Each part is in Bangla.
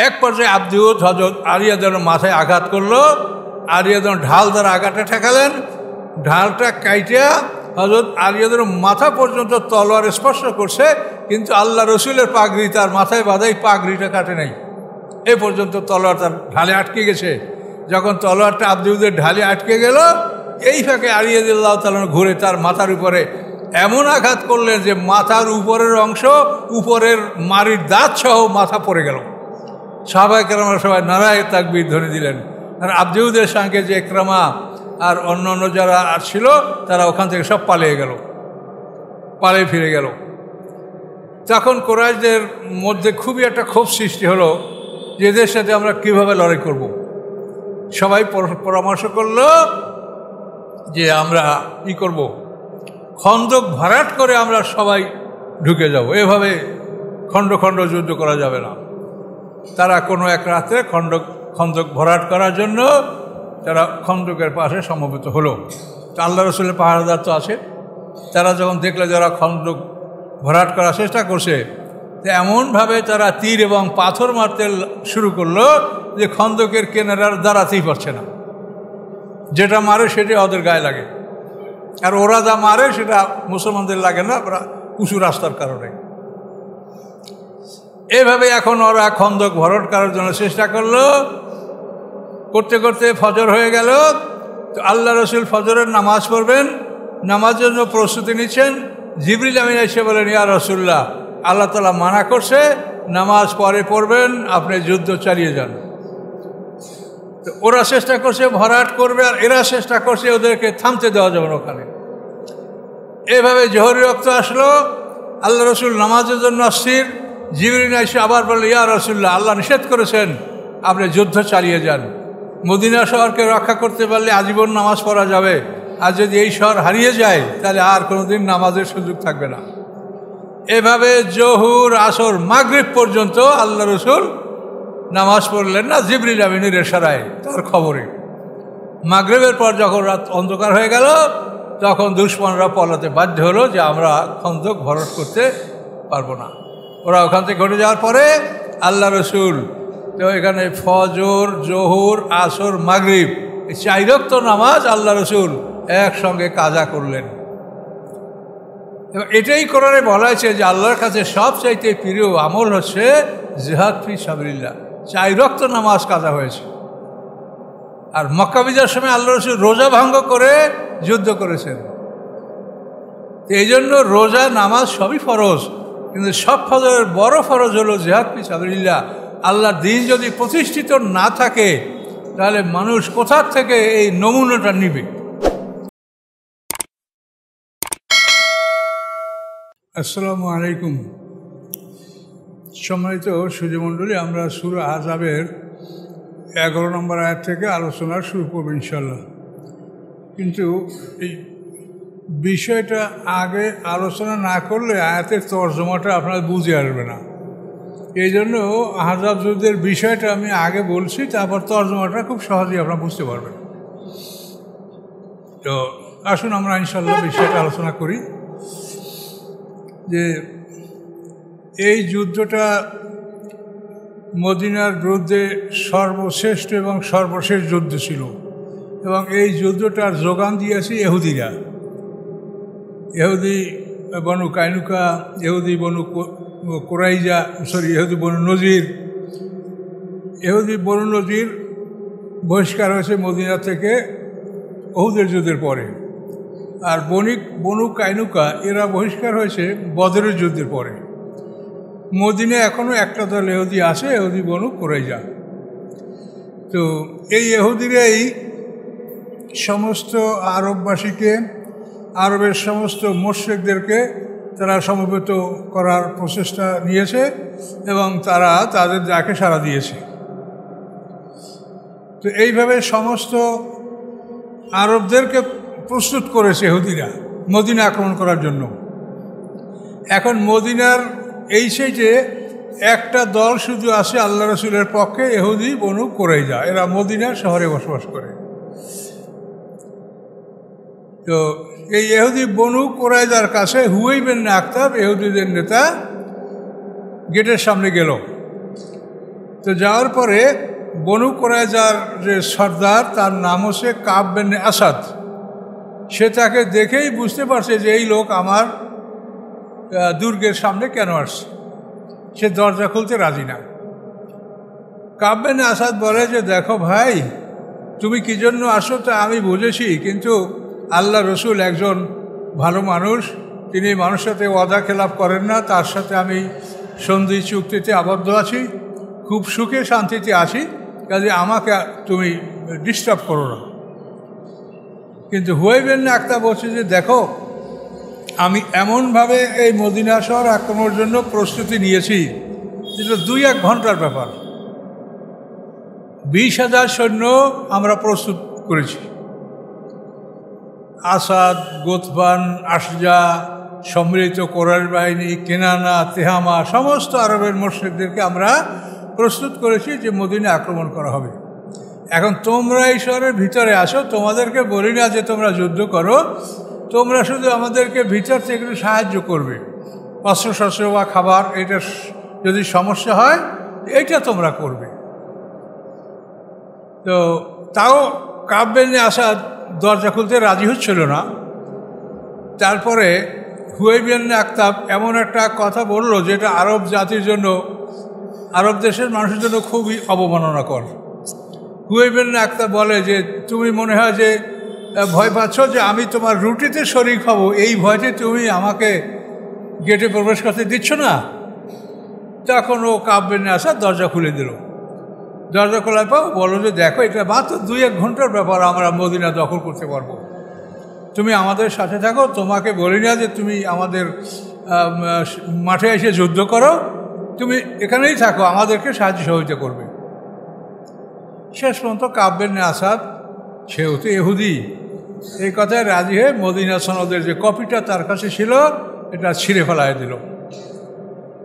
এক পর্যায়ে আব্দুদ হযরত আরিয়াদের মাথায় আঘাত করলো। আরিয়াদের ঢাল দ্বারা আঘাতটা ঠেকালেন। ঢালটা কাইটা হযরত আরিয়াদের মাথা পর্যন্ত তলোয়ার স্পর্শ করছে, কিন্তু আল্লাহ রসুলের পাগড়ি তার মাথায় বাঁধাই পাগড়িটা কাটে নাই। এ পর্যন্ত তলোয়ার তার ঢালে আটকে গেছে। যখন তলোয়ারটা আব্দুদের ঢালে আটকে গেল, এই ফাঁকে আরিয়াদুল্লাহ তাআলা ঘুরে তার মাথার উপরে এমন আঘাত করলেন যে মাথার উপরের অংশ, উপরের মাড়ির দাঁত সহ মাথা পড়ে গেল। সাহাবায়ে কেরামরা সবাই নারায়ে তাকবীর ধ্বনি দিলেন। আর আব্দুদের সঙ্গে যে ইকরামা আর অন্য যারা ছিল তারা ওখান থেকে সব পালিয়ে ফিরে গেল। তখন কুরাইশদের মধ্যে খুবই একটা ক্ষোভ সৃষ্টি হলো যে এদের সাথে আমরা কিভাবে লড়াই করব। সবাই পরামর্শ করলো যে আমরা কি করব, খন্দক ভরাট করে আমরা সবাই ঢুকে যাব, এভাবে খণ্ড খণ্ড যুদ্ধ করা যাবে না। তারা কোনো এক রাতে খন্দক ভরাট করার জন্য তারা খন্দকের পাশে সমবেত হলো। তো আল্লাহ রসুলের পাহারাদার তো আছে, তারা যখন দেখলে যারা খন্দক ভরাট করার চেষ্টা করছে, তো এমনভাবে তারা তীর এবং পাথর মারতে শুরু করলো যে খন্দকের কিনারার দাঁড়াতেই পারছে না। যেটা মারে সেটা ওদের গায়ে লাগে, আর ওরা যা মারে সেটা মুসলমানদের লাগে না, ওরা উঁচু রাস্তার কারণে। এভাবে এখন ওরা খন্দক ভরাট করার জন্য চেষ্টা করলো। করতে করতে ফজর হয়ে গেল। তো আল্লাহ রসুল ফজরের নামাজ পড়বেন, নামাজের জন্য প্রস্তুতি নিচ্ছেন। জিবরিল আমিন এসে বলেন, ইয়া রাসূলুল্লাহ, আল্লাহ তাআলা মানা করছে নামাজ পরে পড়বেন, আপনি যুদ্ধ চালিয়ে যান। তো ওরা চেষ্টা করছে ভরাট করবে, আর এরা চেষ্টা করছে ওদেরকে থামতে দেওয়া যাবে না ওখানে। এভাবে জোহরি রক্ত আসলো, আল্লাহ রসুল নামাজের জন্য অস্থির। জিবরিল এসে আবার বলল, ইয়া রাসূলুল্লাহ, আল্লাহ নিষেধ করেছেন আপনি যুদ্ধ চালিয়ে যান। মদিনা শহরকে রক্ষা করতে পারলে আজীবন নামাজ পড়া যাবে, আর যদি এই শহর হারিয়ে যায় তাহলে আর কোনোদিন নামাজের সুযোগ থাকবে না। এভাবে জোহর, আসর, মাগরিব পর্যন্ত আল্লাহ রসুল নামাজ পড়লেন না, জিবরিল আমিনের ইশারায়, তার খবরে। মাগরিবের পর যখন রাত অন্ধকার হয়ে গেল, তখন দুশমনরা পলাতে বাধ্য হলো যে আমরা খন্দক ভরাট করতে পারবো না। ওরা ওখান থেকে ঘটে যাওয়ার পরে আল্লাহ রসুল তো এখানে ফজর, জোহর, আসর, মাগরিব এই 4 ওয়াক্ত নামাজ আল্লাহ রসুল একসঙ্গে কাজা করলেন। এবং এটাই কোরআনে বলা হয়েছে যে আল্লাহর কাছে সবচাইতে প্রিয় আমল হচ্ছে জিহাদ ফি সাবিলিল্লাহ। 4 ওয়াক্ত নামাজ কাজা হয়েছে। আর মক্কা বিজয়ের সময় আল্লাহ রসুল রোজা ভঙ্গ করে যুদ্ধ করেছেন। এই জন্য রোজা, নামাজ সবই ফরজ, কিন্তু সব ফরজের বড় ফরজ হলো জিহাদ ফি সাবিলিল্লাহ। আল্লাহর দ্বীন যদি প্রতিষ্ঠিত না থাকে তাহলে মানুষ কোথা থেকে এই নমুনাটা নিবে? আসসালামু আলাইকুম। সম্মানিত সুধীমণ্ডলী, আমরা সূরা আহজাবের 11 নম্বর আয়াত থেকে আলোচনা শুরু করব ইনশাল্লাহ। কিন্তু এই বিষয়টা আগে আলোচনা না করলে আয়াতের তর্জমাটা আপনারা বুঝে আসবে না। এই জন্য আহজাব যুদ্ধের বিষয়টা আমি আগে বলছি, তারপর তর্জমাটা খুব সহজেই আপনারা বুঝতে পারবেন। তো আসুন আমরা ইনশাল্লাহ বিষয়টা আলোচনা করি যে এই যুদ্ধটা মদিনার বিরুদ্ধে সর্বশ্রেষ্ঠ এবং সর্বশেষ যুদ্ধ ছিল, এবং এই যুদ্ধটার যোগান দিয়েছে ইহুদিরা। ইহুদি বনু কাইনুকা, ইহুদি বনু কুরাইজা, ইহুদি বনু নজির। ইহুদি বনু নজির বহিষ্কার হয়েছে মদিনা থেকে উহুদের যুদ্ধের পরে, আর বনু কাইনুকা এরা বহিষ্কার হয়েছে বদরের যুদ্ধের পরে। মদিনায় এখনও একটা দল ইহুদি আছে, ইহুদি বনু কুরাইজা। তো এই ইহুদিরাই সমস্ত আরববাসীকে, আরবের সমস্ত মুশরিকদেরকে তারা সমবেত করার প্রচেষ্টা নিয়েছে, এবং তারা তাদের ডাকে সাড়া দিয়েছে। তো এইভাবে সমস্ত আরবদেরকে প্রস্তুত করেছে ইহুদিরা মদিনা আক্রমণ করার জন্য। এখন মদিনার এই সাইডে একটা দল শুধু আছে আল্লাহ রসুলের পক্ষে, ইহুদি বনু কুরাইজা। এরা মদিনা শহরে বসবাস করে। তো এই ইহুদি বনু কুরাইজার কাছে হুয়াই বিন আখতাব, ইহুদিদের নেতা, গেটের সামনে গেল। তো যাওয়ার পরে বনু কুরাইজার যে সর্দার, তার নাম হচ্ছে কাব বিন আসাদ, সে তাকে দেখেই বুঝতে পারছে যে এই লোক আমার দুর্গের সামনে কেন আসছে। সে দরজা খুলতে রাজি না। কাব বিন আসাদ বলে যে দেখো ভাই, তুমি কী জন্য আসো তা আমি বুঝেছি, কিন্তু আল্লাহ রসুল একজন ভালো মানুষ, তিনি মানুষের সাথে ওয়াদা খেলাপ করেন না, তার সাথে আমি সন্ধি চুক্তিতে আবদ্ধ আছি, খুব সুখে শান্তিতে আছি, কাজে আমাকে তুমি ডিস্টার্ব করো না। কিন্তু হুয়াই বিন আখতাব বলছে যে দেখো, আমি এমনভাবে এই মদিনা শহর আক্রমণের জন্য প্রস্তুতি নিয়েছি, যেটা 2-1 ঘন্টার ব্যাপার। 20,000 সৈন্য আমরা প্রস্তুত করেছি। আসাদ, গোতবান, আশজা, সম্মিলিত কোরাইশ বাহিনী, কেনানা, তেহামা, সমস্ত আরবের মুশরিকদেরকে আমরা প্রস্তুত করেছি যে মদিনা আক্রমণ করা হবে। এখন তোমরা এই শহরের ভিতরে আসো, তোমাদেরকে বলি না যে তোমরা যুদ্ধ করো, তোমরা শুধু আমাদেরকে ভিতর থেকে একটু সাহায্য করবে, অস্ত্রশস্ত্র বা খাবার, এটা যদি সমস্যা হয় এইটা তোমরা করবে। তো তাও কাব বিন আসাদ দরজা খুলতে রাজি হচ্ছিল না। তারপরে হুয়াই বিন আখতাব এমন একটা কথা বলল যেটা আরব জাতির জন্য, আরব দেশের মানুষের জন্য খুবই অবমাননাকর। হুয়াই বিন আখতাব বলে যে তুমি মনে হয় যে ভয় পাচ্ছ যে আমি তোমার রুটিতে শরিক হব, এই ভয়তে তুমি আমাকে গেটে প্রবেশ করতে দিচ্ছ না। তখন ও কাব বিন আসাদ দরজা খুলে দিল। দরজা খোলার পর বলো যে দেখো, এটা মাত্র 2-1 ঘন্টার ব্যাপার, আমরা মদিনা দখল করতে পারবো, তুমি আমাদের সাথে থাকো, তোমাকে বলি না যে তুমি আমাদের মাঠে এসে যুদ্ধ করো, তুমি এখানেই থাকো, আমাদেরকে সাহায্য সহযোগিতা করবে। শেষ পর্যন্ত কাব বিন আসাদ, সেও তো ইহুদি, এই কথায় রাজি হয়ে মদিনা সনদের যে কপিটা তার কাছে ছিল এটা ছিঁড়ে ফেলাই দিল।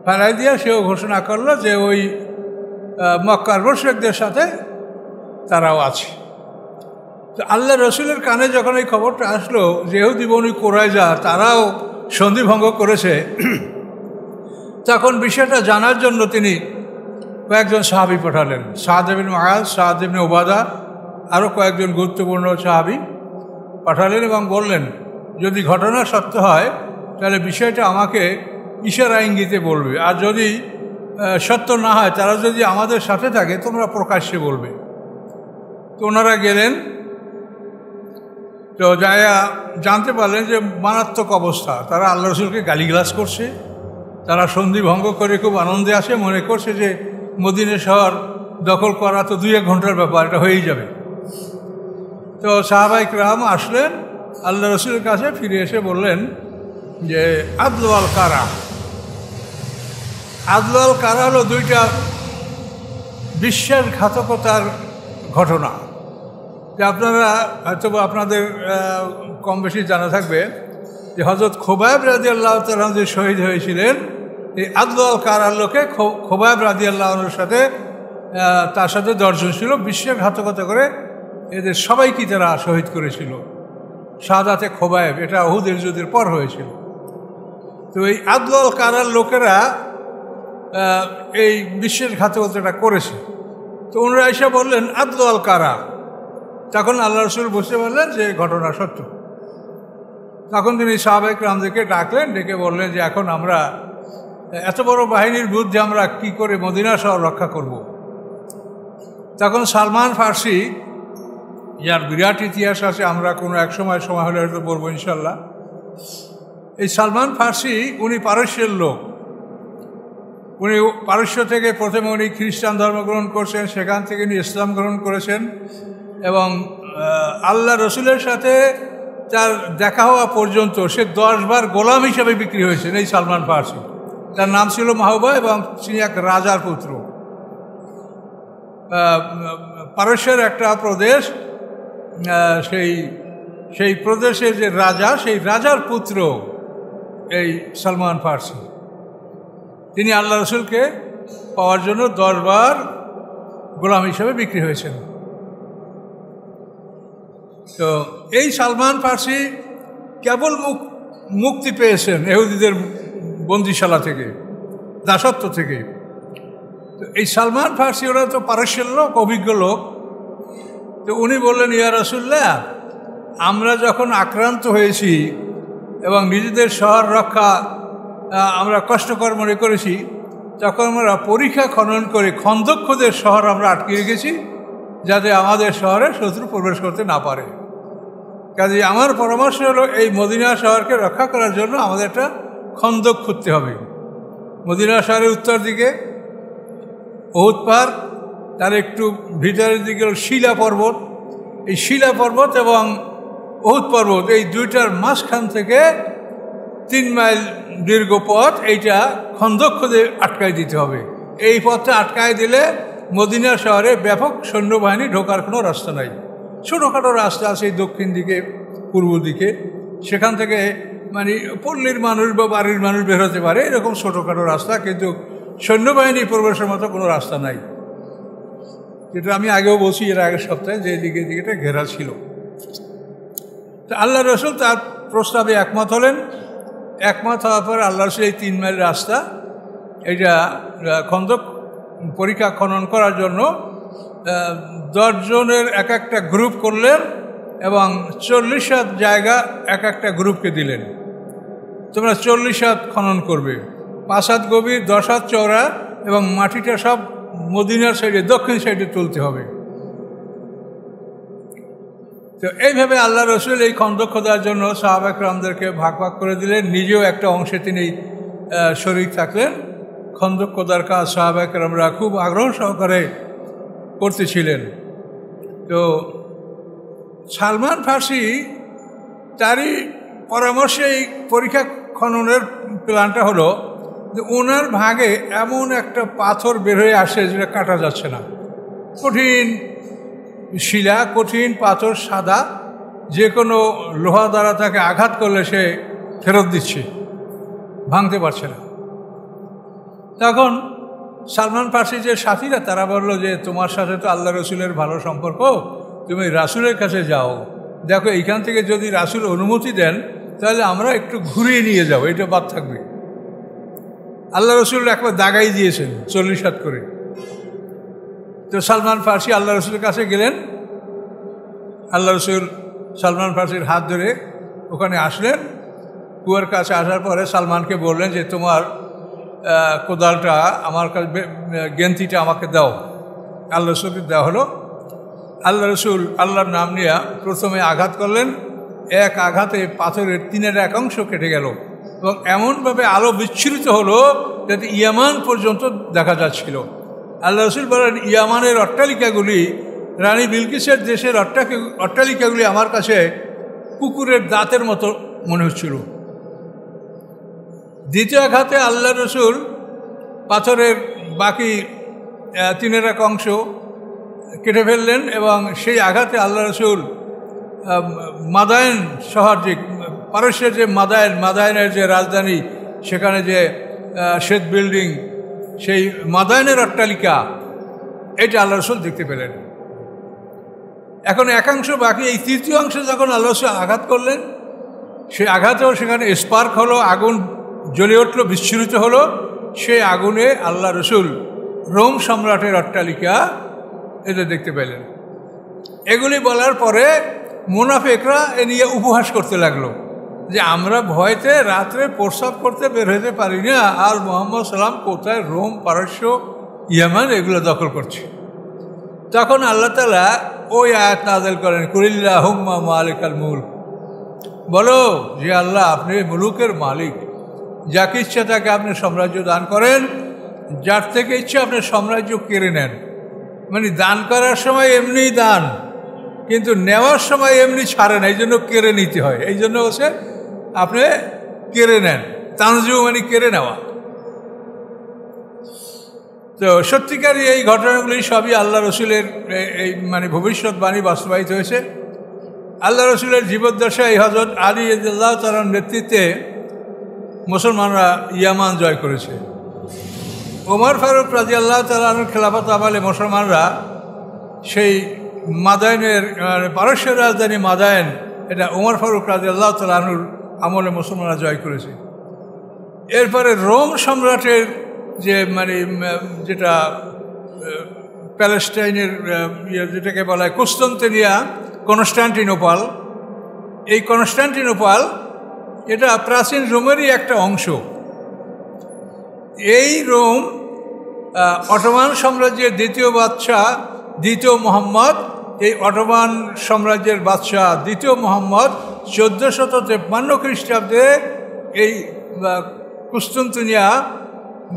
ফেলাই দিয়ে সেও ঘোষণা করলো যে ওই মক্কার মুশরিকদের সাথে তারাও আছে। তো আল্লাহ রসুলের কানে যখন এই খবরটা আসলো যে ইহুদি বনু কুরাইজা তারাও সন্ধিভঙ্গ করেছে, তখন বিষয়টা জানার জন্য তিনি কয়েকজন সাহাবী পাঠালেন। সাদ ইবনে মুআয, সাদ ইবনে উবাদা, আরও কয়েকজন গুরুত্বপূর্ণ সাহাবী পাঠালেন এবং বললেন যদি ঘটনা সত্য হয় তাহলে বিষয়টা আমাকে ইশারা ইঙ্গিতে বলবে, আর যদি সত্য না হয়, তারা যদি আমাদের সাথে থাকে তোমরা প্রকাশ্যে বলবে। তো ওনারা গেলেন, তো যায়া জানতে পারলেন যে মারাত্মক অবস্থা, তারা আল্লাহ রসুলকে গালিগালাজ করছে, তারা সন্ধি ভঙ্গ করে খুব আনন্দে আসে, মনে করছে যে মদিনা শহর দখল করা তো 2-1 ঘন্টার ব্যাপার, এটা হয়েই যাবে। তো সাহাবায়ে কেরাম আসলেন আল্লাহ রসুলের কাছে, ফিরে এসে বললেন যে আদল আল কারা। আদল আল কারা হলো 2টা বিশ্বাসঘাতকতার ঘটনা, যে আপনারা হয়তো আপনাদের কম বেশি জানা থাকবে যে হযরত খোবাইব রাদিয়াল্লাহু তাআলা যে শহীদ হয়েছিলেন, এই আদল আল কারার লোকে খোবাইব রাদিয়াল্লাহু আনহুর সাথে তার সাথে 10 জন ছিল, বিশ্বাসঘাতকতা করে এদের সবাইকে তারা শহীদ করেছিল। শাহাদাতে খোবাইব, এটা উহুদের যুদ্ধের পর হয়েছিল। তো এই আদল আল কারার লোকেরা এই বিশ্বাসঘাতকতাটা করেছে। তো ওনারা এসে বললেন আদল আল কারা। তখন আল্লাহ রসুল বুঝতে পারলেন যে ঘটনা সত্য। তখন তিনি সাহাবায়ে কেরামদেরকে ডাকলেন, ডেকে বললেন যে এখন আমরা এত বড় বাহিনীর বিরুদ্ধে আমরা কি করে মদিনা শহর রক্ষা করব। তখন সালমান ফার্সি, যার বিরাট ইতিহাস আছে, আমরা কোনো এক সময় হলে হয়তো বলবো ইনশাল্লাহ। এই সালমান ফার্সি উনি পারস্যের লোক, উনি পারস্য থেকে প্রথমে উনি খ্রিস্টান ধর্ম গ্রহণ করছেন, সেখান থেকে উনি ইসলাম গ্রহণ করেছেন এবং আল্লাহ রসুলের সাথে তার দেখা হওয়া পর্যন্ত সে 10 বার গোলাম হিসেবে বিক্রি হয়েছেন এই সালমান ফার্সি। তার নাম ছিল মাহবুবা এবং তিনি এক রাজার পুত্র। পারস্যের একটা প্রদেশ, সেই প্রদেশের যে রাজা, সেই রাজার পুত্র এই সালমান ফার্সি। তিনি আল্লাহ রসুলকে পাওয়ার জন্য 10 বার গোলাম হিসেবে বিক্রি হয়েছেন। তো এই সালমান ফার্সি কেবল মুক্তি পেয়েছেন ইহুদিদের বন্দিশালা থেকে, দাসত্ব থেকে। তো এই সালমান ফার্সি ওরা তো পারস্যের লোক, অভিজ্ঞ লোক। তো উনি বললেন, ইয়া রাসূলুল্লাহ, আমরা যখন আক্রান্ত হয়েছি এবং নিজেদের শহর রক্ষা আমরা কষ্টকর মনে করেছি, তখন আমরা পরিখা খনন করে খন্দক খোদের শহর আমরা আটকে রেখেছি, যাতে আমাদের শহরে শত্রু প্রবেশ করতে না পারে। কাজে আমার পরামর্শ হলো, এই মদিনা শহরকে রক্ষা করার জন্য আমাদের একটা খন্দক খুঁড়তে হবে। মদিনা শহরের উত্তর দিকে উহুদ পাহাড়, তার একটু ভিতরের দিকে হল শিলা পর্বত। এই শিলা পর্বত এবং উহুদ পর্বত, এই দুইটার মাঝখান থেকে 3 মাইল দীর্ঘ পথ, এইটা খন্দক খুঁড়ে আটকায় দিতে হবে। এই পথটা আটকায় দিলে মদিনা শহরে ব্যাপক সৈন্যবাহিনী ঢোকার কোনো রাস্তা নাই। ছোটোখাটো রাস্তা আছে এই দক্ষিণ দিকে, পূর্ব দিকে, সেখান থেকে মানে পল্লীর মানুষ বা বাড়ির মানুষ বের হতে পারে, এরকম ছোটোখাটো রাস্তা, কিন্তু সৈন্যবাহিনী প্রবেশের মতো কোনো রাস্তা নাই। যেটা আমি আগেও বলছি এর আগের সপ্তাহে, যে দিকেটা ঘেরা ছিল। তো আল্লাহ রসুল তার প্রস্তাবে একমত হলেন। একমত হওয়ার পর আল্লাহ রসুল এই 3 মাইল রাস্তা, এটা খন্দক পরিখা খনন করার জন্য 10 জনের এক একটা গ্রুপ করলেন এবং 40 হাত জায়গা এক একটা গ্রুপকে দিলেন। তোমরা 40 হাত খনন করবে, 5 হাত গভীর, 10 হাত চওড়া, এবং মাটিটা সব মদিনার সাইডে, দক্ষিণ সাইডে তুলতে হবে। তো এইভাবে আল্লাহ রসুল এই খন্দক খোদার জন্য সাহাবা একরামদেরকে ভাগ ভাগ করে দিলেন। নিজেও একটা অংশে তিনি শরীক থাকলেন। খন্দক খোদার কাজ সাহাবা একরামরা খুব আগ্রহ সহকারে করতেছিলেন। তো সালমান ফার্সি তারই পরামর্শে এই পরিখা খননের প্ল্যানটা হলো যে ওনার ভাগে এমন একটা পাথর বের হয়ে আসে যেটা কাটা যাচ্ছে না, কঠিন শিলা, কঠিন পাথর, সাদা, যে কোনো লোহা দ্বারা তাকে আঘাত করলে সে ফেরত দিচ্ছে, ভাঙতে পারছে না। তখন সালমান ফার্সি যে সাথীরা, তারা বলল যে তোমার সাথে তো আল্লাহ রসুলের ভালো সম্পর্ক, তুমি রাসূলের কাছে যাও, দেখো এইখান থেকে যদি রাসূল অনুমতি দেন তাহলে আমরা একটু ঘুরিয়ে নিয়ে যাবো, এটা বাদ থাকবে। আল্লাহ রসুল একবার দাগাই দিয়েছেন 40 হাত করে। তো সালমান ফার্সি আল্লাহ রসুলের কাছে গেলেন। আল্লাহ রসুল সালমান ফার্সির হাত ধরে ওখানে আসলেন। কুয়ার কাছে আসার পরে সালমানকে বললেন যে তোমার কোদালটা আমার কাছে, গেন্তিটা আমাকে দাও। আল্লাহ রসুলকে দেওয়া হলো। আল্লাহ রসুল আল্লাহর নাম নিয়ে প্রথমে আঘাত করলেন। এক আঘাতে পাথরের 1/3 অংশ কেটে গেল এবং এমনভাবে আলো বিচ্ছুরিত হলো যাতে ইয়ামান পর্যন্ত দেখা যাচ্ছিল। আল্লাহ রসুল বলেন, ইয়ামানের অট্টালিকাগুলি, রানী বিলকিসের দেশের অট্টালিকাগুলি আমার কাছে কুকুরের দাঁতের মতো মনে হচ্ছিল। দ্বিতীয় আঘাতে আল্লাহ রসুল পাথরের বাকি 3/1 অংশ কেটে ফেললেন এবং সেই আঘাতে আল্লাহ রসুল মাদায়েন শহর, যে পারস্যের যে মাদায়েনের যে রাজধানী, সেখানে যে শ্বেত বিল্ডিং, সেই মাদায়েনের অট্টালিকা, এটা আল্লাহ রসুল দেখতে পেলেন। এখন একাংশ বাকি, এই তৃতীয় অংশে যখন আল্লাহ রসুল আঘাত করলেন, সেই আঘাতেও সেখানে স্পার্ক হলো, আগুন জ্বলে উঠল, বিস্ফোরিত হলো। সেই আগুনে আল্লাহ রসুল রোম সম্রাটের অট্টালিকা এটা দেখতে পেলেন। এগুলি বলার পরে মুনাফিকরা এ নিয়ে উপহাস করতে লাগলো যে আমরা ভয়তে রাত্রে প্রস্রাব করতে বের হতে পারি না, আর মুহাম্মদ সাল্লাম কোথায় রোম, পারস্য, ইয়ামান এগুলো দখল করছে। তখন আল্লাহ তাআলা ওই আয়াত নাযিল করেন, কুলিল্লাহুম্মা মালিকাল মুলক, বলো যে আল্লাহ আপনি মুলুকের মালিক, যাকে ইচ্ছা তাকে আপনি সাম্রাজ্য দান করেন, যার থেকে ইচ্ছা আপনি সাম্রাজ্য কেড়ে নেন। মানে দান করার সময় এমনিই দান, কিন্তু নেওয়ার সময় এমনি ছাড়ে না, এই জন্য কেড়ে নিতে হয়। এই জন্য হচ্ছে আপনি কেড়ে নেন, তানজিউ মানে কেড়ে নেওয়া। তো সত্যিকারই এই ঘটনাগুলি সবই আল্লাহ রসুলের এই মানে ভবিষ্যৎবাণী বাস্তবায়িত হয়েছে। আল্লাহ রসুলের জীবদ্দশায় হযরত আলী রাদিয়াল্লাহু তাআলার নেতৃত্বে মুসলমানরা ইয়ামান জয় করেছে। ওমর ফারুক রাদিয়াল্লাহু তাআলার খেলাফত আমলে মুসলমানরা সেই মাদায়েনের, পারস্যের রাজধানী মাদায়েন, এটা ওমর ফারুক রাদিয়াল্লাহু তাআলার আমলে মুসলমানরা জয় করেছে। এরপরে রোম সম্রাটের যে মানে যেটা প্যালেস্টাইনের যেটাকে বলা হয় কনস্টান্টিনোপল, এই কনস্টান্টিনোপল এটা প্রাচীন রোমেরই একটা অংশ। এই রোম অটোমান সাম্রাজ্যের দ্বিতীয় বাদশাহ দ্বিতীয় মোহাম্মদ, এই অটোমান সাম্রাজ্যের বাদশাহ দ্বিতীয় মোহাম্মদ 1453 খ্রিস্টাব্দে এই কুস্তান্তনিয়া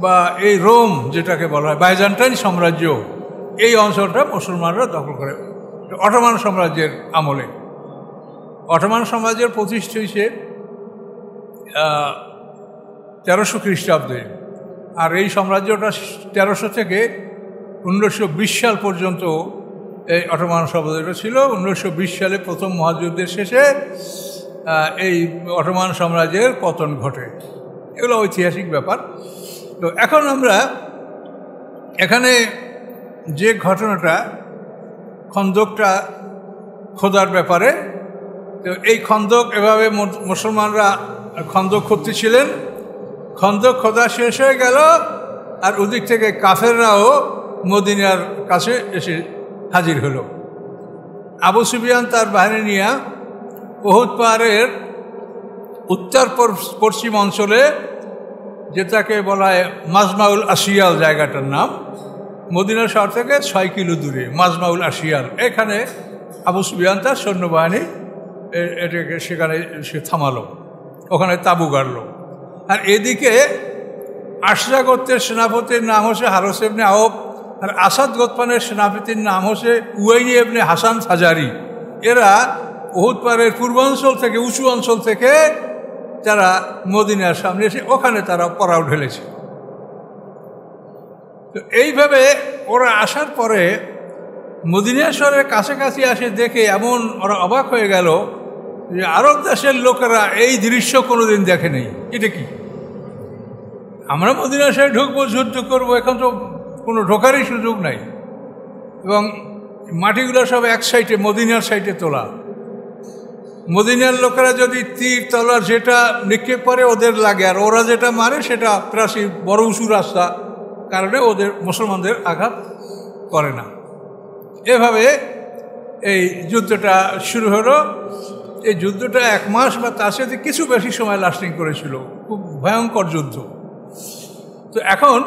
বা এই রোম যেটাকে বলা হয় বাইজেন্টাইন সাম্রাজ্য, এই অঞ্চলটা মুসলমানরা দখল করে অটোমান সাম্রাজ্যের আমলে। অটোমান সাম্রাজ্যের প্রতিষ্ঠা হয়েছে 1300 খ্রিস্টাব্দে, আর এই সাম্রাজ্যটা 1300 থেকে 1920 সাল পর্যন্ত এই অটোমান সাম্রাজ্যটা ছিল। 1920 সালে প্রথম মহাযুদ্ধের শেষে এই অটোমান সাম্রাজ্যের পতন ঘটে। এগুলো ঐতিহাসিক ব্যাপার। তো এখন আমরা এখানে যে ঘটনাটা খন্দকটা খোদার ব্যাপারে, তো এই খন্দক এভাবে মুসলমানরা খন্দক খুঁড়তেছিলেন, খন্দক খোদা শেষ হয়ে গেল, আর ওদিক থেকে কাফেররাও মদিনার কাছে এসে হাজির হলো। আবু সুফিয়ান তার বাহিনী নিয়ে উহুদ পাহাড়ের উত্তর পশ্চিম অঞ্চলে, যেটাকে বলা হয় মাজমাউল আশিয়াল, জায়গাটার নাম মদিনা শহর থেকে 6 কিলো দূরে মাজমাউল আশিয়াল, এখানে আবু সুফিয়ান তার সৈন্যবাহিনী এটাকে সেখানে সে থামালো, ওখানে তাঁবু গাড়ল। আর এদিকে আশরা গোত্রের সেনাপতির নাম হচ্ছে হারস ইবনে আওফ, আর আসাদ গোত্রের সেনাপতির নাম হচ্ছে উয়াইনি ইবনে হাসান ফাজারি। এরা উহুদ পাহাড়ের পূর্বাঞ্চল থেকে, উঁচু অঞ্চল থেকে তারা মদিনার সামনে এসে ওখানে তারা পড়াও ঢেলেছে। তো এইভাবে ওরা আসার পরে মদিনা শহরের কাছাকাছি আসে দেখে এমন ওরা অবাক হয়ে গেল যে আরব দেশের লোকেরা এই দৃশ্য কোনোদিন দেখে নেই। এটা কি, আমরা মদিনা শহরে ঢুকবো, যুদ্ধ করবো, এখন তো কোনো ঢোকারই সুযোগ নাই, এবং মাটিগুলো সব এক সাইডে মদিনার সাইডে তোলা। মদিনার লোকেরা যদি তীর তলোয়ার যেটা নিক্ষেপ করে ওদের লাগে, আর ওরা যেটা মারে সেটা প্রাচীর বড় উঁচু রাস্তা কারণে ওদের মুসলমানদের আঘাত করে না। এভাবে এই যুদ্ধটা শুরু হলো। এই যুদ্ধটা 1 মাস বা তার সাথে কিছু বেশি সময় লাস্টিং করেছিল, খুব ভয়ঙ্কর যুদ্ধ। তো এখন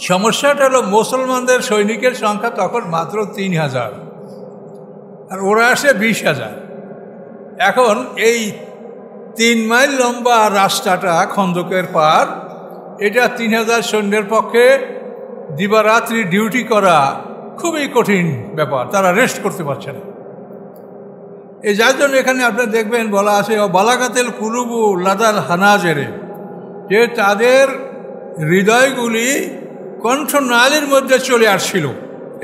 সমস্যাটা হলো মুসলমানদের সৈনিকের সংখ্যা তখন মাত্র 3000, আর ওরা আসে 20,000। এখন এই 3 মাইল লম্বা রাস্তাটা খন্দকের পার, এটা 3000 সৈন্যের পক্ষে দিবারাত্রি ডিউটি করা খুবই কঠিন ব্যাপার, তারা রেস্ট করতে পারছে না। এই যার জন্য এখানে আপনারা দেখবেন বলা আছে বালাগাতেল কুলুবু লাদাল হানাজেরে, যে তাদের হৃদয়গুলি কণ্ঠনালীর মধ্যে চলে আসছিল।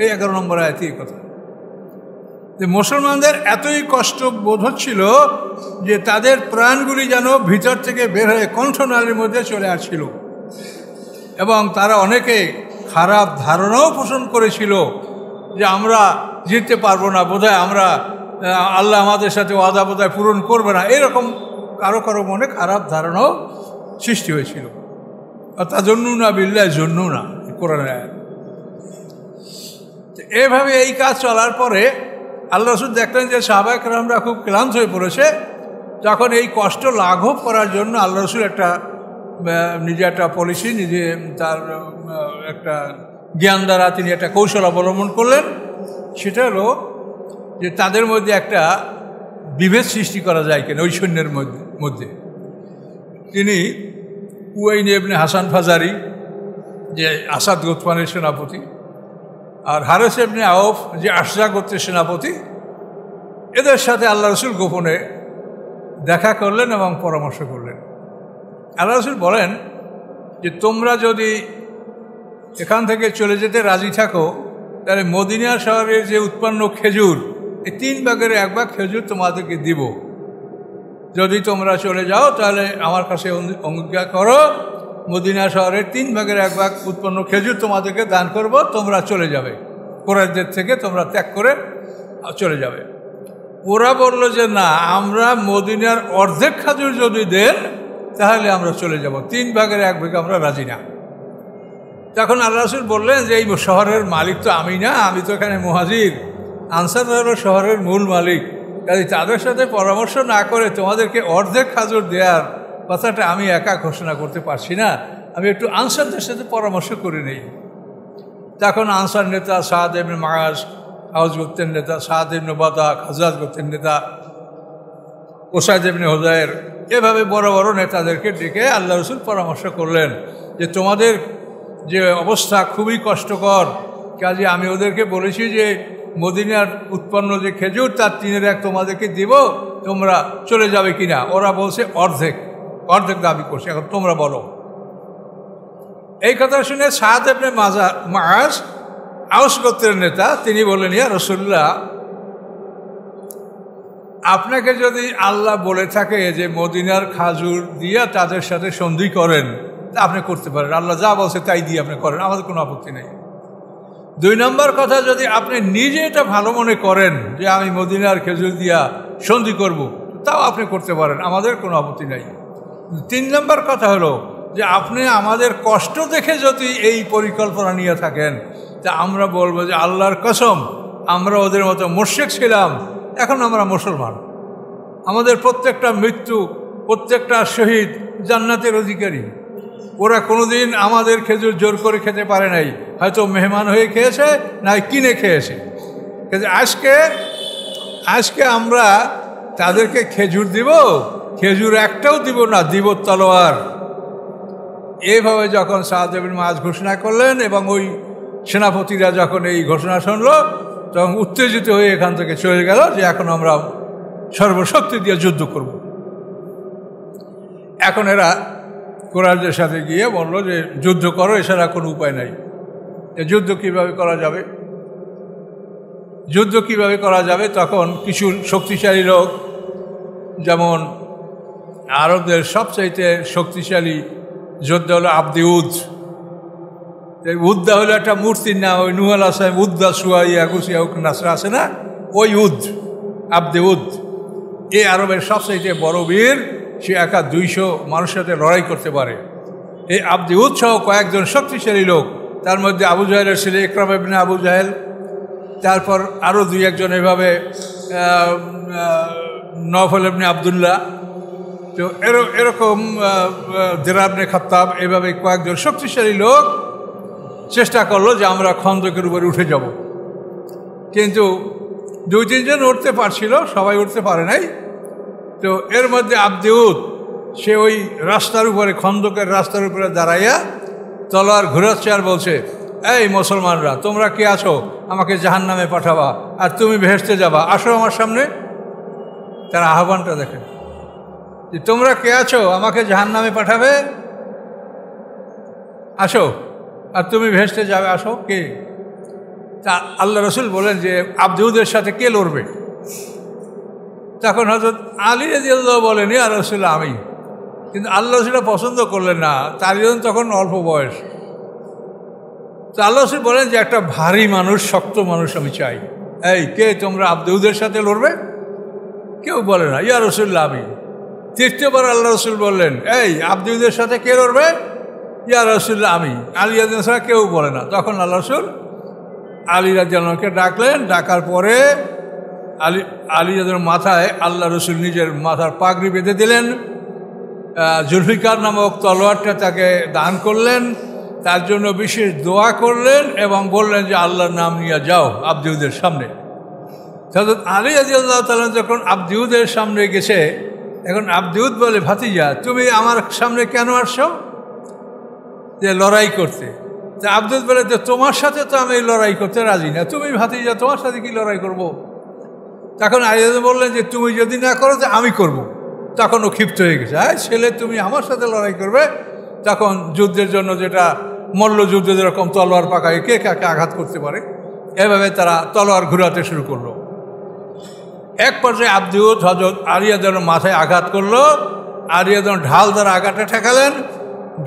এই 11 নম্বর আয়াতের কথা, যে মুসলমানদের এতই কষ্ট বোধ হচ্ছিল যে তাদের প্রাণগুলি যেন ভিতর থেকে বের হয়ে কণ্ঠনালীর মধ্যে চলে আসছিল, এবং তারা অনেকে খারাপ ধারণাও পোষণ করেছিল যে আমরা জিততে পারবো না, বোধহয় আমরা আল্লাহ আমাদের সাথে ওয়াদা বোধহয় পূরণ করবে না, এরকম কারো কারো মনে খারাপ ধারণাও সৃষ্টি হয়েছিল। তা জন্য না বিল্লাহ জন্য না কোরআনের আয়াত। এভাবে এই কাজ চলার পরে আল্লাহ রাসূল দেখলেন যে সাহাবায়ে কেরামরা খুব ক্লান্ত হয়ে পড়েছে। তখন এই কষ্ট লাঘব করার জন্য আল্লাহ রাসূল নিজে একটা পলিসি, নিজে তার একটা জ্ঞান দ্বারা তিনি একটা কৌশল অবলম্বন করলেন। সেটা হলো যে তাদের মধ্যে একটা বিভেদ সৃষ্টি করা যায় কিনা ওই সৈন্যের মধ্যে। তিনি উয়াইনি ইবনে হাসান ফাজারি, যে আসাদ গোত্রের সেনাপতি, আর হারেস ইবনে আওফ, যে আশরা গোত্রের সেনাপতি, এদের সাথে আল্লাহ রাসূল গোপনে দেখা করলেন এবং পরামর্শ করলেন। আল্লাহ রাসূল বলেন যে তোমরা যদি এখান থেকে চলে যেতে রাজি থাকো, তাহলে মদিনা শহরের যে উৎপন্ন খেজুর, এই 3 ভাগের 1 ভাগ খেজুর তোমাদেরকে দিব। যদি তোমরা চলে যাও তাহলে আমার কাছে অঙ্গীকার করো, মদিনা শহরের 3 ভাগের 1 ভাগ উৎপন্ন খেজুর তোমাদেরকে দান করব, তোমরা চলে যাবে, কুরাইশদের থেকে তোমরা ত্যাগ করে চলে যাবে। ওরা বলল যে না, আমরা মদিনার অর্ধেক খেজুর যদি দেন তাহলে আমরা চলে যাব, 3 ভাগের 1 ভাগ আমরা রাজি না, তখন আল্লাহ রাসূল বললেন যে এই শহরের মালিক তো আমি না, আমি তো এখানে মুহাজির, আনসার হলো শহরের মূল মালিক, কাজে তাদের সাথে পরামর্শ না করে তোমাদেরকে অর্ধেক খাজুর দেওয়ার কথাটা আমি একা ঘোষণা করতে পারছি না, আমি একটু আনসারদের সাথে পরামর্শ করে নেই। তখন আনসার নেতা সাদ ইবনে মুআজ, আওস গোত্রের নেতা সাদ ইবনে উবাদা, খাজরাজ গোত্রের নেতা উসাইদ ইবনে হুযায়র, এভাবে বড় বড় নেতাদেরকে ডেকে আল্লাহ রাসূল পরামর্শ করলেন যে তোমাদের যে অবস্থা খুবই কষ্টকর, কাজে আমি ওদেরকে বলেছি যে মদিনার উৎপন্ন যে খেজুর তার 3/1 তোমাদেরকে দিব, তোমরা চলে যাবে কিনা। ওরা বলছে অর্ধেক দাবি করছে, এখন তোমরা বলো। এই কথা শুনে সাদ ইবনে মুআজ, আওস গোত্রের নেতা, তিনি বললেন, ইয়া রাসূলুল্লাহ, আপনাকে যদি আল্লাহ বলে থাকে যে মদিনার খাজুর দিয়া তাদের সাথে সন্ধি করেন, তা আপনি করতে পারেন, আল্লাহ যা বলছে তাই দিয়ে আপনি করেন, আমাদের কোনো আপত্তি নেই। 2 নম্বর কথা, যদি আপনি নিজে এটা ভালো মনে করেন যে আমি মদিনার খেজুর দিয়া সন্ধি করব, তাও আপনি করতে পারেন, আমাদের কোনো আপত্তি নেই। 3 নম্বর কথা হলো যে আপনি আমাদের কষ্ট দেখে যদি এই পরিকল্পনা নিয়ে থাকেন, তা আমরা বলবো যে আল্লাহর কসম, আমরা ওদের মতো মুশরিক ছিলাম, এখন আমরা মুসলমান। আমাদের প্রত্যেকটা মৃত্যু, প্রত্যেকটা শহীদ জান্নাতের অধিকারী। ওরা কোনোদিন আমাদের খেজুর জোর করে খেতে পারে নাই, হয়তো মেহমান হয়ে খেয়েছে, না কিনে খেয়েছে। কিন্তু আজকে আমরা তাদেরকে খেজুর দিব, খেজুর একটাও দিব না, দিব তলোয়ার। এইভাবে যখন সাদ ইবনে মুআজ ঘোষণা করলেন এবং ওই সেনাপতিরা যখন এই ঘোষণা শুনল, তখন উত্তেজিত হয়ে এখান থেকে চলে গেল যে এখন আমরা সর্বশক্তি দিয়ে যুদ্ধ করব। এখন এরা কুরাইশদের সাথে গিয়ে বলল যে যুদ্ধ করো, এছাড়া কোনো উপায় নাই। যুদ্ধ কিভাবে করা যাবে? তখন কিছু শক্তিশালী লোক, যেমন আরবদের সবচাইতে শক্তিশালী যোদ্ধা হলো আব্দে উদ। উদ্দা হলো একটা মূর্তির নাম, ওই নূহ আলাইহিস সালাম উদ্দা সুয়াইয়া গুসিয়া নাসরা আছে না, ওই আব্দে উদ। এই আরবের সবচাইতে বড় বীর, সে একা 200 মানুষের সাথে লড়াই করতে পারে। এই আব্দে উদ সহ কয়েকজন শক্তিশালী লোক, তার মধ্যে আবু জাহেলের ছেলে ইকরাম ইবনে আবু জাহেল, তারপর আরও 2-1 এভাবে নওফল ইবনে আবদুল্লাহ, তো এরকম দিরার ইবনে খাত্তাব, এভাবে কয়েকজন শক্তিশালী লোক চেষ্টা করলো যে আমরা খন্দকের উপরে উঠে যাব। কিন্তু 2-3 জন উঠতে পারছিল, সবাই উঠতে পারে নাই। তো এর মধ্যে আব্দে উদ, সে ওই রাস্তার উপরে, খন্দকের রাস্তার উপরে দাঁড়াইয়া তলোয়ার ঘুরাচ্ছে আর বলছে, এই মুসলমানরা, তোমরা কে আছো? আমাকে জাহান্নামে পাঠাবা আর তুমি বেহেশতে যাবা, আসো আমার সামনে। তার আহ্বানটা দেখেন, যে তোমরা কে আছো, আমাকে জাহান্নামে পাঠাবে, আসো, আর তুমি বেহেশতে যাবে, আসো। কে? তা আল্লাহ রাসূল বলেন যে আব্দে উদের সাথে কে লড়বে? তখন হযরত আলী রাদিয়াল্লাহু বলেন, ইয়া রাসূলুল্লাহ, আমি। কিন্তু আল্লাহ রাসূল পছন্দ করলেন না, তার তখন অল্প বয়স। তো আল্লাহ রাসূল বলেন যে একটা ভারী মানুষ, শক্ত মানুষ আমি চাই। এই কে তোমরা আব্দে উদের সাথে লড়বে? কেউ বলে না, ইয়া রাসূলুল্লাহ, আমি। 3বার আল্লাহ রাসূল বললেন, এই আব্দে উদের সাথে কে লড়বে? ইয়া রাসূলুল্লাহ, আমি। আলী রাদিয়াল্লাহু ছাড়া কেউ বলে না। তখন আল্লাহ রাসূল আলী রাদিয়াল্লাহুকে ডাকলেন। ডাকার পরে আলী রাদিয়াল্লাহুর মাথায় আল্লাহ রাসূল নিজের মাথার পাগড়ি বেঁধে দিলেন, জুলফিকার নামক তলোয়ারটা তাকে দান করলেন, তার জন্য বিশেষ দোয়া করলেন এবং বললেন যে আল্লাহর নাম নিয়ে যাও আব্দে উদের সামনে। হযরত আলী রাদিয়াল্লাহু তাআলা যখন আব্দে উদের সামনে গেছে, এখন আব্দে উদ বলে, ভাতিজা, তুমি আমার সামনে কেন আসছো? যে লড়াই করতে। তা আব্দে উদ বলে, যে তোমার সাথে তো আমি লড়াই করতে রাজি না, তুমি ভাতিজা, তোমার সাথে কি লড়াই করব? তখন আলী বললেন যে তুমি যদি না করো তো আমি করব। তখন ও ক্ষিপ্ত হয়ে গেছে, ছেলে তুমি আমার সাথে লড়াই করবে? তখন যুদ্ধের জন্য, যেটা মল্লযুদ্ধ যেরকম তলোয়ার পাকায় কে কাকে আঘাত করতে পারে, এভাবে তারা তলোয়ার ঘুরাতে শুরু করলো। এক পর্যায়ে আব্দে উদ হযরত আলী রাদিয়াল্লাহুর মাথায় আঘাত করলো। আলী রাদিয়াল্লাহু ঢাল দ্বারা আঘাতটা ঠেকালেন।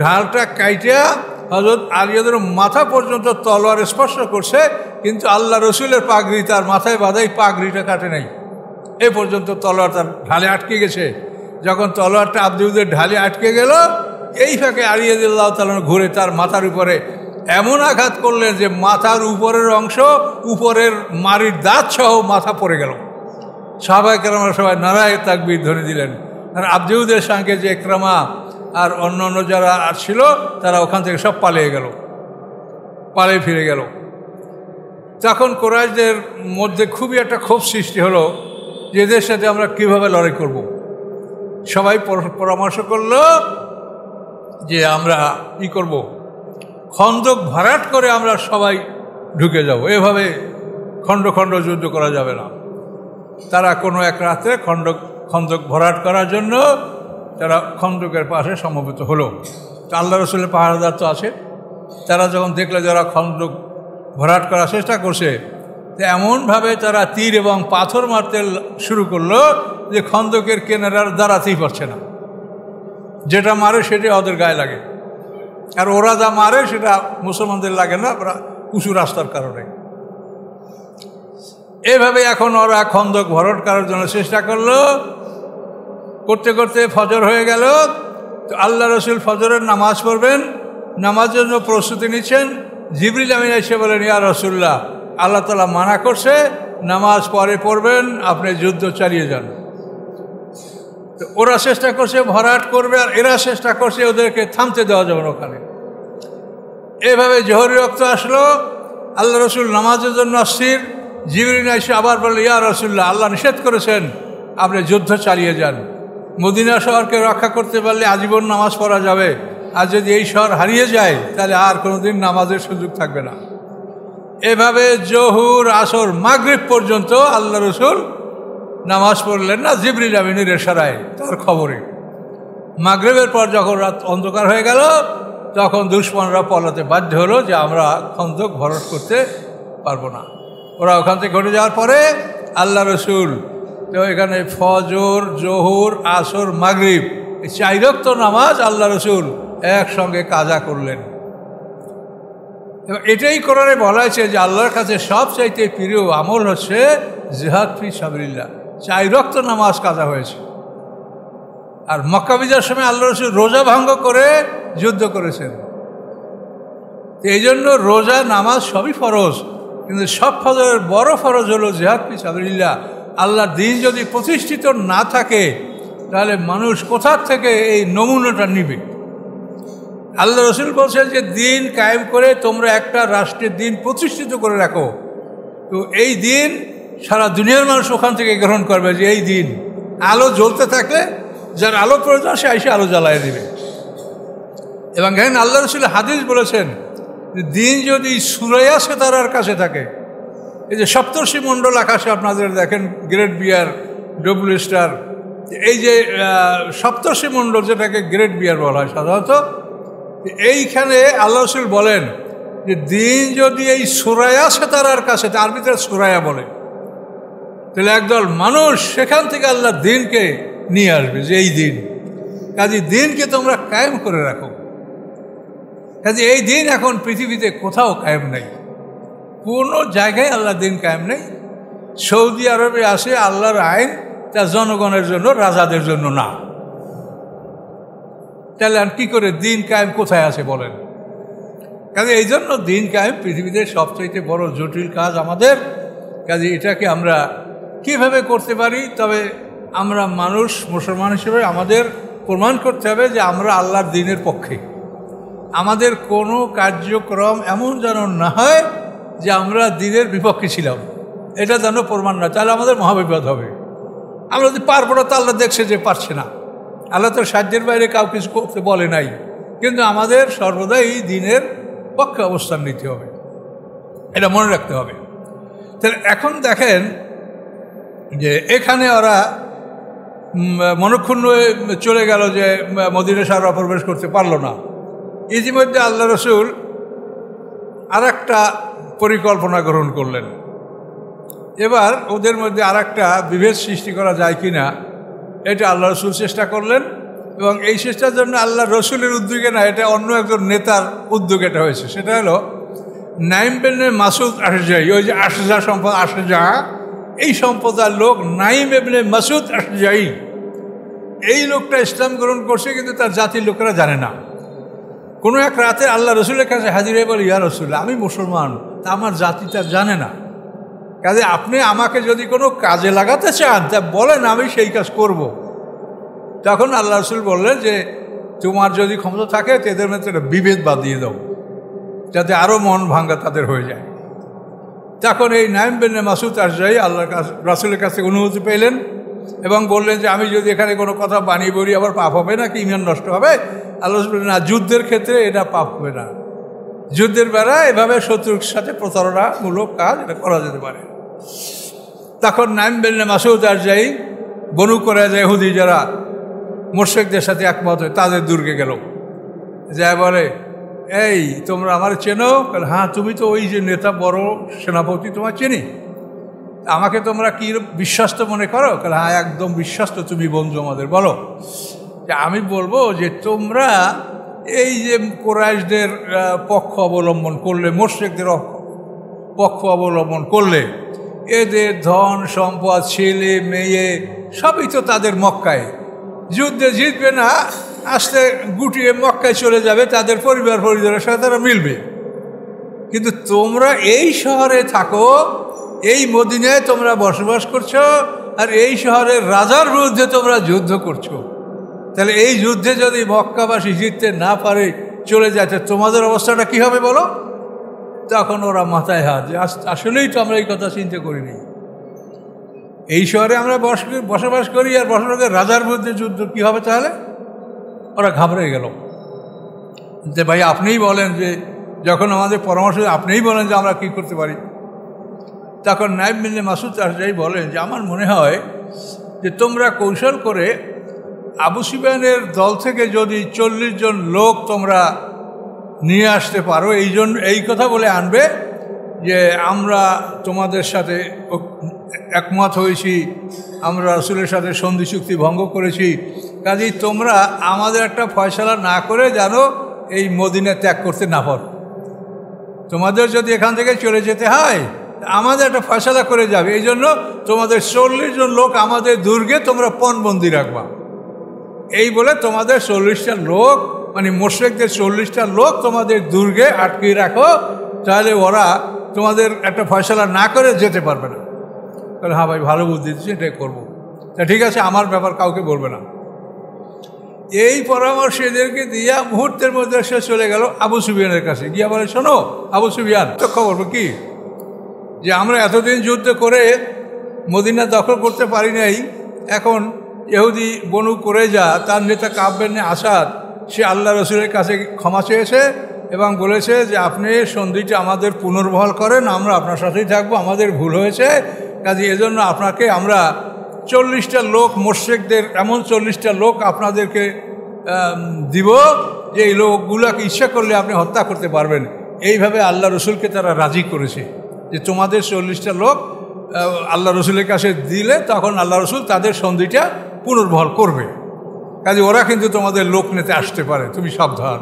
ঢালটা কাইটা হযরত আলী রাদিয়াল্লাহুর মাথা পর্যন্ত তলোয়ার স্পর্শ করছে, কিন্তু আল্লাহ রসুলের পাগড়ি তার মাথায় বাঁধাই, পাগড়িটা কাটে নাই। এ পর্যন্ত তলোয়ার তার ঢালে আটকে গেছে। যখন তলোয়ারটা আব্দে উদের ঢালে আটকে গেল, এই ফাঁকে আলী রাদিয়াল্লাহু তাআলা ঘুরে তার মাথার উপরে এমন আঘাত করলেন যে মাথার উপরের অংশ, উপরের মাড়ির দাঁত সহ মাথা পড়ে গেল। সাহাবায়ে কেরামরা সবাই নারায়ে তাকবীর ধ্বনি দিলেন। আর আবজেহুদের সঙ্গে যে ইকরামা আর অন্য যারা ছিল তারা ওখান থেকে সব পালিয়ে গেল, পালিয়ে ফিরে গেল। তখন কুরাইশদের মধ্যে খুবই একটা ক্ষোভ সৃষ্টি হলো যে এদের সাথে আমরা কীভাবে লড়াই করব। সবাই পরামর্শ করলো যে আমরা কি করব, খন্দক ভরাট করে আমরা সবাই ঢুকে যাব, এভাবে খণ্ড খণ্ড যুদ্ধ করা যাবে না। তারা কোনো এক রাতে খন্দক ভরাট করার জন্য তারা খন্দকের পাশে সমবেত হলো। তো আল্লাহ রসুলের পাহারাদার তো আছে, তারা যখন দেখলে যারা খন্দক ভরাট করার চেষ্টা করছে, তো এমনভাবে তারা তীর এবং পাথর মারতে শুরু করলো যে খন্দকের কিনারার দাঁড়াতেই পারছে না। যেটা মারে সেটা ওদের গায়ে লাগে, আর ওরা যা মারে সেটা মুসলমানদের লাগে না, উঁচু রাস্তার কারণে। এভাবে এখন ওরা খন্দক ভরাট করার জন্য চেষ্টা করলো। করতে করতে ফজর হয়ে গেল। তো আল্লাহ রসুল ফজরের নামাজ পড়বেন, নামাজের জন্য প্রস্তুতি নিচ্ছেন। জিবরিল আমিন এসে বলেন, ইয়া রাসূলুল্লাহ, আল্লাহ তাআলা মানা করছে নামাজ পরে পড়বেন, আপনি যুদ্ধ চালিয়ে যান। তো ওরা চেষ্টা করছে ভরাট করবে, আর এরা চেষ্টা করছে ওদেরকে থামতে দেওয়া যাবে না ওখানে। এভাবে জোহরি রক্ত আসলো, আল্লাহ রসুল নামাজের জন্য অস্থির। জিবরিল এসে আবার বলল, ইয়া রাসূলুল্লাহ, আল্লাহ নিষেধ করেছেন আপনি যুদ্ধ চালিয়ে যান। মদিনা শহরকে রক্ষা করতে পারলে আজীবন নামাজ পড়া যাবে, আর যদি এই শহর হারিয়ে যায় তাহলে আর কোনোদিন নামাজের সুযোগ থাকবে না। এভাবে জোহর, আসর, মাগরিব পর্যন্ত আল্লাহ রসুল নামাজ পড়লেন না, জিবরিল আমিনের ইশারায়, তার খবরে। মাগরিবের পর যখন রাত অন্ধকার হয়ে গেল, তখন দুশমনরা পলাতে বাধ্য হলো যে আমরা খন্দক ভরাট করতে পারবো না। ওরা ওখান থেকে ঘটে যাওয়ার পরে আল্লাহ রসুল তো এখানে ফজর, জোহর, আসর, মাগরিব এই 4 ওয়াক্ত নামাজ আল্লাহ রসুল একসঙ্গে কাজা করলেন। এবং এটাই কোরআনে বলা হয়েছে যে আল্লাহর কাছে সবচাইতে প্রিয় আমল হচ্ছে জিহাদ ফি সাবিলিল্লাহ। 4 ওয়াক্ত নামাজ কাজা হয়েছে। আর মক্কা বিজয়ের সময় আল্লাহ রসুল রোজা ভঙ্গ করে যুদ্ধ করেছেন। এই জন্য রোজা, নামাজ সবই ফরজ, কিন্তু সব ফরজের বড় ফরজ হলো জিহাদ ফি সাবিলিল্লাহ। আল্লাহর দিন যদি প্রতিষ্ঠিত না থাকে তাহলে মানুষ কোথার থেকে এই নমুনাটা নিবে? আল্লাহ রসুল বলছেন যে দিন কায়েম করে তোমরা একটা রাষ্ট্রের দিন প্রতিষ্ঠিত করে রাখো, তো এই দিন সারা দুনিয়ার মানুষ ওখান থেকে গ্রহণ করবে। যে এই দিন আলো জ্বলতে থাকলে যার আলো প্রয়োজন সে এসে আলো জ্বালায় দিবে। এবং এখানে আল্লাহ রসুল হাদিস বলেছেন যে দিন যদি সুরাইয়া সেতারার কাছে থাকে, এই যে সপ্তর্ষি মণ্ডল আকাশে আপনাদের দেখেন গ্রেট বিয়ার, ডবল স্টার, এই যে সপ্তর্ষি মণ্ডল যেটাকে গ্রেট বিয়ার বলা হয় সাধারণত, এইখানে আল্লাহ রসুল বলেন যে দিন যদি এই সুরাইয়া সেতারার কাছে, তার ভিতরে সুরাইয়া বলে, তাহলে একদল মানুষ সেখান থেকে আল্লাহ দিনকে নিয়ে আসবে। যে এই দিন, কাজে দিনকে তোমরা কায়েম করে রাখো। কাজে এই দিন এখন পৃথিবীতে কোথাও কায়েম নেই, কোনো জায়গায় আল্লাহ দিন কায়েম নেই। সৌদি আরবে আসে আল্লাহর আইন, তা জনগণের জন্য, রাজাদের জন্য না। তাহলে আর কী করে দিন কায়েম কোথায় আছে বলেন? কাজে এই জন্য দিন কায়েম পৃথিবীতে সবচেয়ে বড় জটিল কাজ আমাদের। কাজে এটাকে আমরা কিভাবে করতে পারি? তবে আমরা মানুষ, মুসলমান হিসেবে আমাদের প্রমাণ করতে হবে যে আমরা আল্লাহর দিনের পক্ষে। আমাদের কোনো কার্যক্রম এমন যেন না হয় যে আমরা দিনের বিপক্ষে ছিলাম, এটা যেন প্রমাণ না, তাহলে আমাদের মহাবিপদ হবে। আমরা যদি পারবো না, তো আল্লাহ দেখছে যে পারছে না। আল্লাহ তো সাধ্যের বাইরে কাউ কিছু করতে বলে নাই, কিন্তু আমাদের সর্বদাই দিনের পক্ষে অবস্থান নিতে হবে, এটা মনে রাখতে হবে। তাহলে এখন দেখেন যে এখানে ওরা মনক্ষুণ্ণ চলে গেল যে মদিনা শহরে প্রবেশ করতে পারলো না। ইতিমধ্যে আল্লাহ রসুল আর একটা পরিকল্পনা গ্রহণ করলেন। এবার ওদের মধ্যে আর একটা বিভেদ সৃষ্টি করা যায় কি না, এটা আল্লাহ রসুল চেষ্টা করলেন। এবং এই চেষ্টার জন্য আল্লাহ রসুলের উদ্যোগে না, এটা অন্য একজন নেতার উদ্যোগে এটা হয়েছে। সেটা হলো নাইম ইবনে মাসুদ আশজাই, ওই যে আশজা সম্পদ, আশজা এই সম্প্রদায়ের লোক নাইম ইবনে মাসুদ আশজাই, এই লোকটা ইসলাম গ্রহণ করছে, কিন্তু তার জাতির লোকেরা জানে না। কোনো এক রাতে আল্লাহ রসুলের কাছে হাজির হয়ে বলে, ইয়া রসুল্লাহ, আমি মুসলমান, তা আমার জাতিটা জানে না, কাজে আপনি আমাকে যদি কোনো কাজে লাগাতে চান তা বলেন, আমি সেই কাজ করব। তখন আল্লাহ রসুল বললেন যে তোমার যদি ক্ষমতা থাকে তাদের মধ্যে একটা বিভেদ বাঁধিয়ে দাও, যাতে আরও মন ভাঙ্গা তাদের হয়ে যায়। তখন এই নাইম বিন মাসুদ আশজাই আল্লাহর কাছে রাসূলের কাছে অনুমতি পেলেন এবং বললেন যে আমি যদি এখানে কোনো কথা বানিয়ে বলি আবার পাপ হবে না, কি ইমান নষ্ট হবে? আল্লাহ বললেন না, যুদ্ধের ক্ষেত্রে এটা পাপ হবে না, যুদ্ধের বেলা এভাবে শত্রুর সাথে প্রতারণামূলক কাজ এটা করা যেতে পারে। তখন নাইম বিন মাসুদ আশজাই বনু কুরাইজা ইহুদি যারা মুশরিকদের সাথে একমত হয় তাদের দুর্গে গেল, যা বলে, এই তোমরা আমার চেনো? হ্যাঁ, তুমি তো ওই যে নেতা বড় সেনাপতি, তোমার চিনি, আমাকে তোমরা কি বিশ্বস্ত মনে করো? হ্যাঁ, একদম বিশ্বস্ত, তুমি বন্ধু আমাদের। বলো যে আমি বলবো যে তোমরা এই যে কুরাইশদের পক্ষ অবলম্বন করলে, মুশরিকদের পক্ষ অবলম্বন করলে, এদের ধন সম্পদ, ছেলে মেয়ে সবই তো তাদের মক্কায়, যুদ্ধে জিতবে না, আসতে গুটিয়ে মক্কায় চলে যাবে, তাদের পরিবার পরিবারের সাথে তারা মিলবে। কিন্তু তোমরা এই শহরে থাকো, এই মদিনায় তোমরা বসবাস করছো, আর এই শহরের রাজার বিরুদ্ধে তোমরা যুদ্ধ করছো। তাহলে এই যুদ্ধে যদি মক্কাবাসী জিততে না পারে, চলে যায়, তোমাদের অবস্থাটা কি হবে বলো? তখন ওরা মাথায় হাত, যে আসলেই তো আমরা এই কথা চিন্তা করিনি, এই শহরে আমরা বসবাস করি আর বসবাসের রাজার বিরুদ্ধে যুদ্ধ কি হবে? তাহলে ওরা ঘাবড়ে গেল যে ভাই আপনিই বলেন, যে যখন আমাদের পরামর্শ আপনিই বলেন যে আমরা কি করতে পারি। তখন নাইম বিন মাসুদ আশজাই বলেন যে আমার মনে হয় যে তোমরা কৌশল করে আবু সুফিয়ানের দল থেকে যদি 40 জন লোক তোমরা নিয়ে আসতে পারো, এই কথা বলে আনবে যে আমরা তোমাদের সাথে একমত হয়েছি, আমরা রাসূলের সাথে সন্ধি চুক্তি ভঙ্গ করেছি, কাজেই তোমরা আমাদের একটা ফয়সালা না করে জানো এই মদিনা ত্যাগ করতে না পারো, তোমাদের যদি এখান থেকে চলে যেতে হয় আমাদের একটা ফয়সালা করে যাবে, এই জন্য তোমাদের 40 জন লোক আমাদের দুর্গে তোমরা পণবন্দি রাখবা। এই বলে তোমাদের 40টা লোক, মানে মুশরিকদের 40টা লোক তোমাদের দুর্গে আটকে রাখো, তাহলে ওরা তোমাদের একটা ফয়সালা না করে যেতে পারবে না। তাহলে হ্যাঁ ভাই, ভালো বুদ্ধি দিচ্ছি, এটাই করবো। তা ঠিক আছে, আমার ব্যাপার কাউকে বলবে না। এই পরামর্শ এদেরকে দিয়া মুহূর্তের মধ্যে সে চলে গেল আবু সুফিয়ানের কাছে, গিয়া বলে, শোনো আবু সুফিয়ান, তো খবর কি যে আমরা এতদিন যুদ্ধ করে মদিনা দখল করতে পারি নাই, এখন ইহুদি বনু কুরাইজা তার নেতা কাব বিন আসাদ সে আল্লাহ রসুলের কাছে ক্ষমা চেয়েছে এবং বলেছে যে আপনি সন্ধিটা আমাদের পুনর্বহাল করেন, আমরা আপনার সাথেই থাকবো, আমাদের ভুল হয়েছে, কাজে এজন্য আপনাকে আমরা 40টা লোক, মুশরিকদের এমন 40টা লোক আপনাদেরকে দিব যে এই লোকগুলোকে ইচ্ছা করলে আপনি হত্যা করতে পারবেন। এইভাবে আল্লাহ রসুলকে তারা রাজি করেছে যে তোমাদের 40টা লোক আল্লাহ রসুলের কাছে দিলে তখন আল্লাহ রসুল তাদের সন্ধিটা পুনর্বহাল করবে, কাজে ওরা কিন্তু তোমাদের লোক নিতে আসতে পারে, তুমি সাবধান।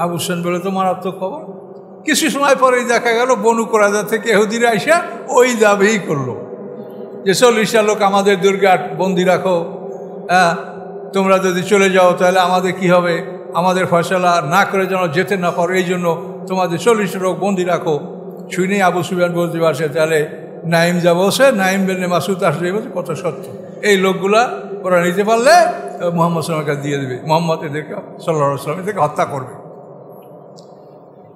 আবু সুফিয়ান বলে, তো মারাত্মক খবর। কিছু সময় পরেই দেখা গেল বনু কুরাইজা থেকে ইহুদিরা আইসা ওই দাবিই করলো যে 40টা লোক আমাদের দুর্গে বন্দি রাখো, হ্যাঁ, তোমরা যদি চলে যাও তাহলে আমাদের কি হবে, আমাদের ফয়সালা না করে যেন যেতে না পারো, এই জন্য তোমাদের 40টা লোক বন্দি রাখো। শুনেই আবু সুফিয়ান বলতে পারছে, তাহলে নাইম যা বলছে, নাইম বিন মাসুদ আশজাই বলছে কত সত্য, এই লোকগুলা ওরা নিতে পারলে মুহাম্মদ সাল্লাল্লাহু আলাইহি ওয়াসাল্লামের কাছে দিয়ে দেবে, মুহাম্মদ এদেরকে সাল্লাল্লাহু আলাইহি ওয়াসাল্লাম এদেরকে হত্যা করবে।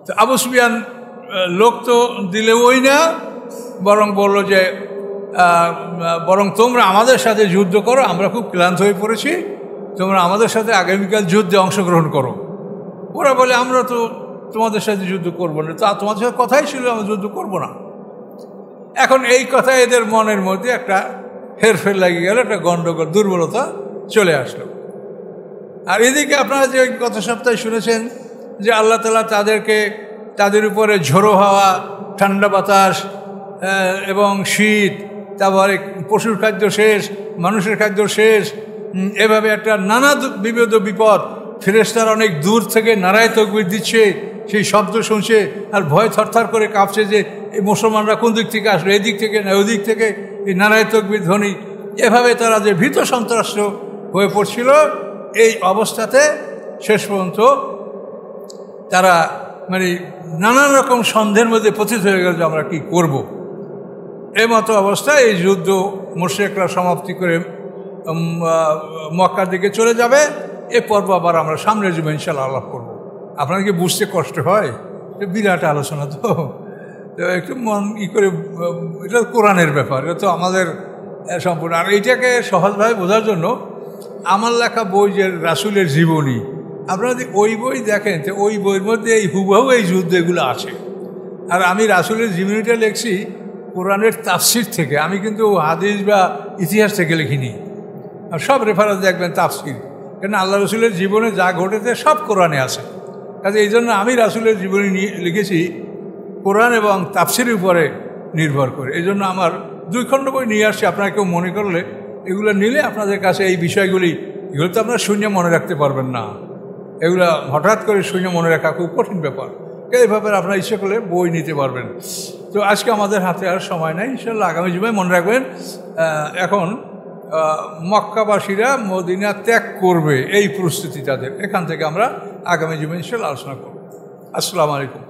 তো আবু সুফিয়ান লোক তো দিলে ওই না, বরং বলল যে বরং তোমরা আমাদের সাথে যুদ্ধ করো, আমরা খুব ক্লান্ত হয়ে পড়েছি, তোমরা আমাদের সাথে আগামীকাল যুদ্ধে অংশগ্রহণ করো। ওরা বলে আমরা তো তোমাদের সাথে যুদ্ধ করবো না, তা তোমাদের সাথে কথাই ছিল আমরা যুদ্ধ করবো না। এখন এই কথা এদের মনের মধ্যে একটা হেরফের লাগে গেল, একটা গণ্ডগোল, দুর্বলতা চলে আসলো। আর এদিকে আপনারা যে গত সপ্তাহে শুনেছেন যে আল্লাহ তাআলা তাদের উপরে ঝোড়ো হাওয়া, ঠান্ডা বাতাস এবং শীত, তারপরে পশুর খাদ্য শেষ, মানুষের খাদ্য শেষ, এভাবে একটা নানা বিপদ, ফেরেশতারা অনেক দূর থেকে নারায়ে তাকবীর দিচ্ছে, সেই শব্দ শুনছে আর ভয় থরথর করে কাঁপছে যে এই মুসলমানরা কোন দিক থেকে আসলো, এদিক থেকে না ওদিক থেকে, এই নারায়ে তাকবীর ধ্বনি, এভাবে তারা যে ভীত সন্ত্রস্ত হয়ে পড়ছিল। এই অবস্থাতে শেষ পর্যন্ত তারা মানে নানান রকম সন্দেহের মধ্যে পতিত হয়ে গেল যে আমরা কী করব। এই মতো অবস্থায় এই যুদ্ধ মুশরিকরা সমাপ্তি করে মক্কার দিকে চলে যাবে। এ পর্ব আবার আমরা সামনে যাবো ইনশাআল্লাহ আলাপ করব। আপনার কি বুঝতে কষ্ট হয়? বিরাট আলোচনা তো একটু মন করে, এটা কোরআনের ব্যাপার, এটা তো আমাদের সম্পূর্ণ। আর এইটাকে সহজভাবে বোঝার জন্য আমার লেখা বই যে রাসূলের জীবনী, আপনারা যদি ওই বই দেখেন তো ওই বইয়ের মধ্যে এই হুবহু এই যুদ্ধ এগুলো আছে। আর আমি রাসূলের জীবনীটা লিখছি কোরআনের তাফসির থেকে, আমি কিন্তু হাদিস বা ইতিহাস থেকে লিখিনি। আর সব রেফারেন্স দেখবেন তাফসির, কেন আল্লাহ রসুলের জীবনে যা ঘটেছে সব কোরআনে আছে। কাজে এই জন্য আমি রাসূলের জীবনী লিখেছি কোরআন এবং তাফসিরের উপরে নির্ভর করে। এই জন্য আমার 2 খণ্ড বই নিয়ে আসছি। আপনারা কেউ মনে করলে এগুলো নিলে আপনাদের কাছে এই বিষয়গুলো তো আপনারা শূন্য মনে রাখতে পারবেন না। এগুলো হঠাৎ করে শূন্য মনে রাখা খুব কঠিন ব্যাপার। এই ব্যাপারে আপনারা ইচ্ছে করলে বই নিতে পারবেন। তো আজকে আমাদের হাতে আর সময় নেই, ইনশাআল্লাহ আগামী জুমায় মনে রাখবেন। এখন মক্কাবাসীরা মদিনা ত্যাগ করবে, এই প্রস্তুতি তাদের। এখান থেকে আমরা আগামী জুমায় ইনশাআল্লাহ আলোচনা করব। আসসালামু আলাইকুম।